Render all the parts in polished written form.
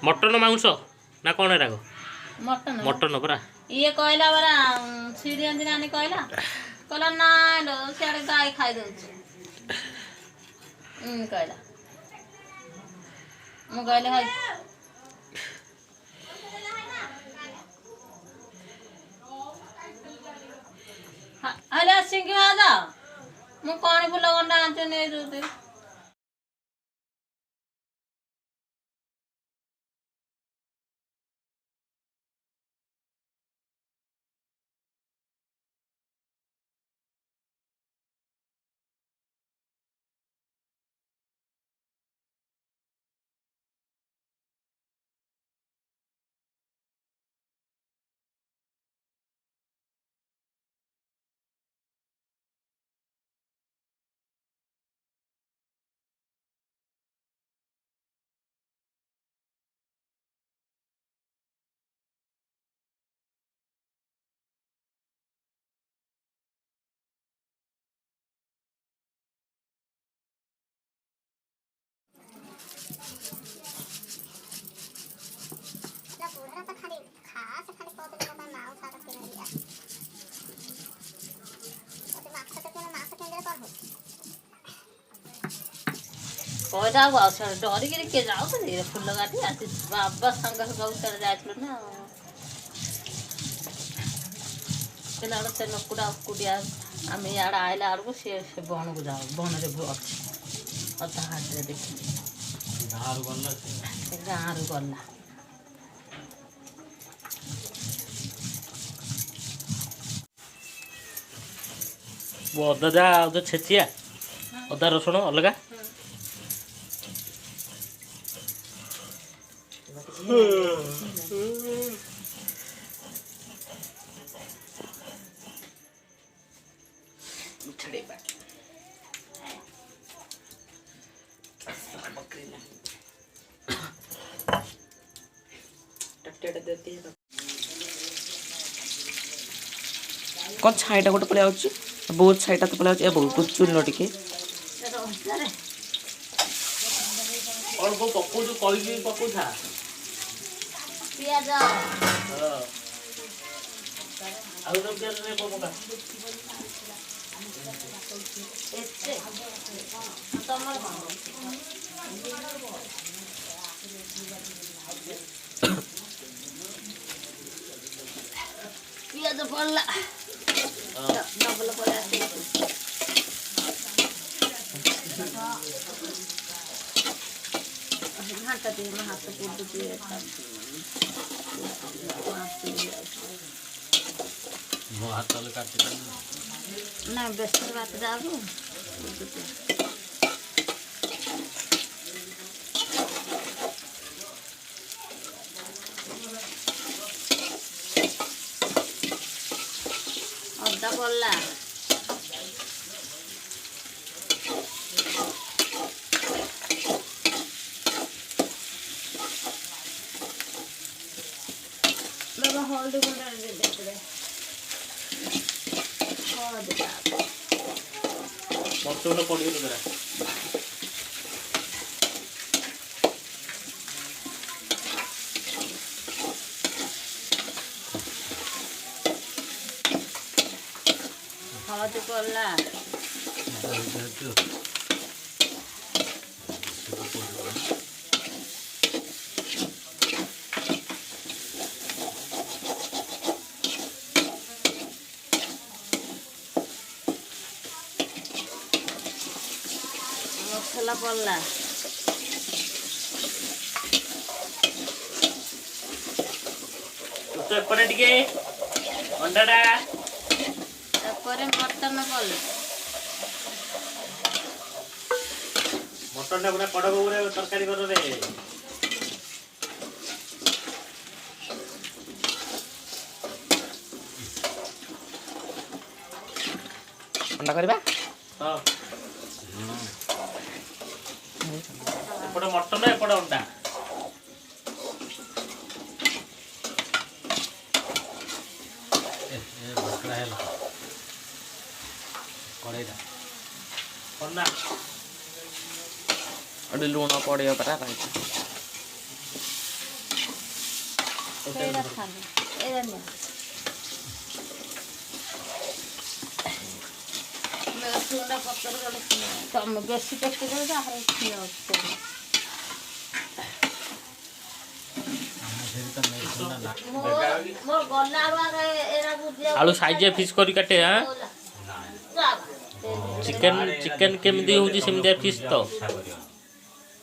mutton मांस ना कौन है मटन मटन परा ये कहला बरा सीरियन नानी कहला कहला ना लो सियाड़े गाय खाई दउछ कहला मु कहले हाय हले सिंगी आजा मु कौन फुल गंडा आंचो ने जोते कहता डरिक किए जाओ फुल काटी आसी बाबा सांग गौतर जाइल ना से नकुड़ा उकुड़िया आम इे आइला बेलू सी से बन को जाओ बन में अच्छी अधा हाथ देख गाँ रु गला वो अदा जा जो छेचिया अदा रसुण अलग कौन छाईटा गोटे पलि आउची बहुत छाईटा तो पलि आउची बहुत चुन टिके और वो पप्पू जो कोई भी पप्पू था पियाज आलू दम पियाज रे पप्पू का एते तमर पियाज पड़ला डबल पड़ा घाटा दे हाथ पुट दे वो हाथ तले काटते ना बेसन बात जाबो अद्धा पड़ला बाबा हल्दी गुंडा दे दे मरचुंड पड़ी तो मेरा हल्दी पड़ला मसला पड़ला तो एपटे टिके अंडाटा मटन पड़ला मटन पूरा कड़क पूरा तरकारी कर रे अंडा करबा हां एपटे मटन एपटे अंडा कड़ाईटा अरे लूण पड़े परा ସେଇଟା ଖାଲି ଏଇଟା ନିଅ ମେସୁଣ୍ଡା ପତ୍ର ଗୋଟେ ତମେ ବେଶୀ ଟେଷ୍ଟି ଦେଉଛ ଆହୁରି କ୍ଷୀର ଅଛି ମୋର ଗଲା ଏରା ବୁଝିବା ଆଳୁ ସାଇଜିଆ ପିସ୍ କରି କାଟେ ହାଁ ଚିକେନ କେମିତି ହେଉଛି ସେମିତିଆ ପିସ୍ ତ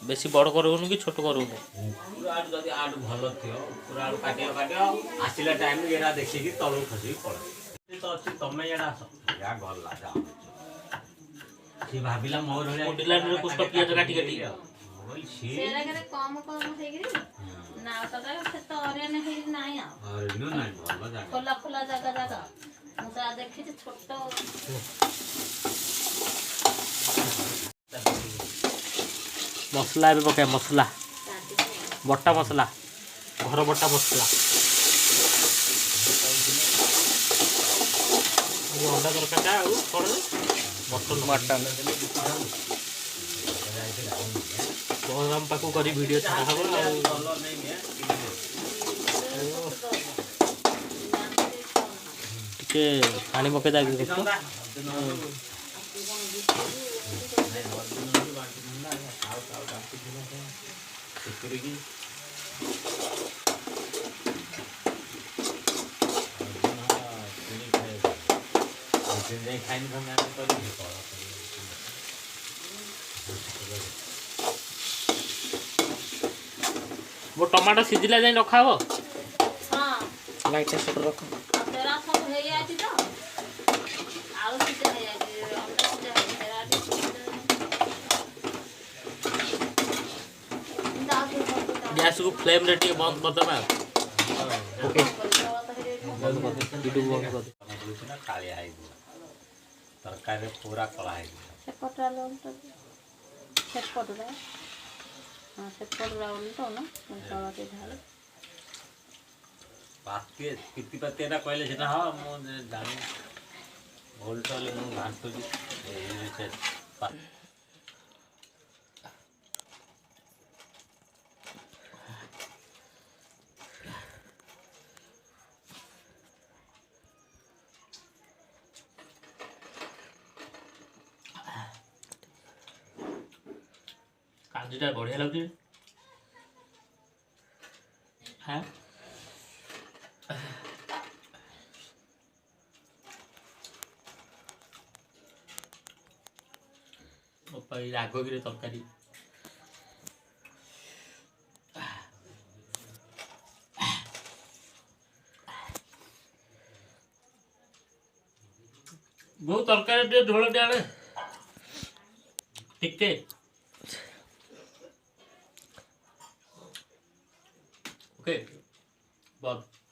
ବେଶୀ ବଡ଼ କରୁନୁ କି ଛୋଟ କରୁନୁ ଯଦି ଆଡୁ ଭଲ ଥିବ ପୁରା ଆଡୁ କାଟିବ ଆସିଲା ଟାଇମ୍ ଏରା ଦେଖିକି ତଳକୁ ଖସିକି ପଳେଇ ତ ଅଛି ତମେ ଏଇଟା ଆସ ଯା ଗଲା ଯା ସିଏ ଭାବିଲା ମୋର ଡିଲାରରେ କୁଷ୍ଟ ପିଆଜ କାଟି କାଟି ସେଇଟା କେତେ କମ ହେଇକିରି ନା ସେଟା ସେତେ ଅରିଆନ ହେଇକି ନାହିଁ ଆଉ ଖୋଲା ଖୋଲା ଜାଗା ମୁଁ ତ ଦେଖିଛି ଛୋଟ ମସଲା ଏବେ ପକାଏ ମସଲା ବଟା ମସଲା ଘର ବଟା ମସଲା ଅଣ୍ଡା ତରକାରୀଟା ଆଉ କ'ଣ ମଟନ ଆମ ପାଖକୁ କରି ଭିଡ଼ିଓ ଛଡ଼ା ହବ ଆଉ ଟିକେ ପାଣି ପକେଇ ଦେବି ମୋ ଟମାଟୋ ସିଝିଲା ଯାଇ ରଖା ହବ ହଁ ଲାଇଟ୍ଟା ସେପଟେ ରଖ ତେରା ସବୁ ହେଇଯାଇଛି ତ ଆଳୁ ସିଝା ହେଇଯାଇଛି ଅଣ୍ଡା ସିଝା ହେଇଯାଇଛି ଗ୍ୟାସକୁ ଫ୍ଲେମ୍ରେ ଟିକେ ବନ୍ଦ କରିଦେବା ଓକେ କାଳିଆ ହେଇଯିବ ତରକାରୀରେ ପୁରା କଳା ହେଇଯିବ ସେପଟରା ସେପଟରା ହଁ ସେପଟରା ଉଲ୍ଟଉନ ତଳଟି ଢାଳି ପିତିପାତିଟା କହିଲେ ସେଟା ହଁ ମୁଁ ଜାଣି ଓଲ୍ଟ ହେଲେ ମୁଁ ଘାଣ୍ଟୁଛି କାଜୁଟା ବଢ଼ିଆ ଲାଗୁଛି ହଁ ରାଗଗିରି ତରକାରୀ ବହୁତ ତରକାରୀ ଟିକେ ଝୋଳ ଟିକେ ଆଣେ ଟିକେ ଓକେ ବହୁତ